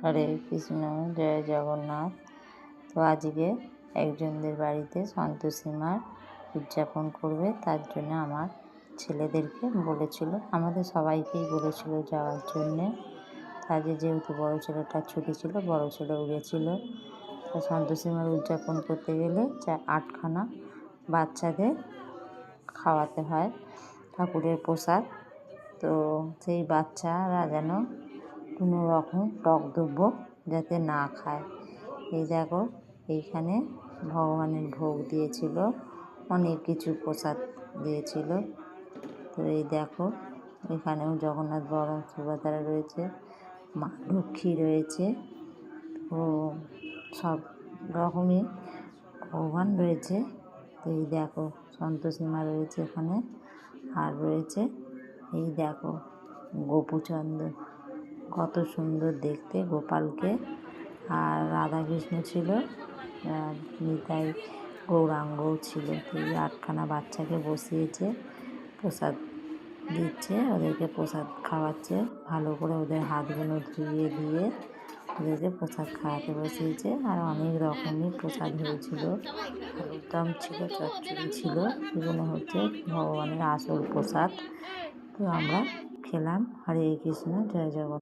হরে কৃষ্ণ, জয় জগন্নাথ। তো আজকে একজনদের বাড়িতে সন্তোষী মার উদযাপন করবে, তার জন্য আমার ছেলেদেরকে বলেছিল, আমাদের সবাইকেই বলেছিল যাওয়ার জন্যে। কাজে যেহেতু বড়ো ছেলেটার ছুটি ছিল, বড়ো ছেলেও গেছিল। তো সন্তোষী মার উদযাপন করতে গেলে 8খানা বাচ্চাদের খাওয়াতে হয় ঠাকুরের প্রসাদ। তো সেই বাচ্চারা যেন কোনো রকম টক দ্রব্য যাতে না খায়। এই দেখো, এইখানে ভগবানের ভোগ দিয়েছিল, অনেক কিছু প্রসাদ দিয়েছিল। তো এই দেখো, এখানেও জগন্নাথ বলরাম সুভদ্রা রয়েছে, মা লক্ষ্মী রয়েছে, ও সব রকমই ভগবান রয়েছে। তো এই দেখো, সন্তোষী মা রয়েছে এখানে, আর রয়েছে এই দেখো গোপুচন্দ্র, কত সুন্দর দেখতে গোপালকে। আর রাধাকৃষ্ণ ছিল, আর নিতাই গৌরাঙ্গও ছিল। এই 8খানা বাচ্চাকে বসিয়েছে, প্রসাদ দিচ্ছে, ওদেরকে প্রসাদ খাওয়াচ্ছে, ভালো করে ওদের হাতগুলো ধুয়ে দিয়ে ওদেরকে প্রসাদ খাওয়াতে বসিয়েছে। আর অনেক রকমই প্রসাদ হয়েছিল, আলুর দম ছিল, চচ্চড়ি ছিল, এগুলো হচ্ছে ভগবানের আসল প্রসাদ। তো আমরা খেলাম। হরে কৃষ্ণ, জয় জগন্নাথ।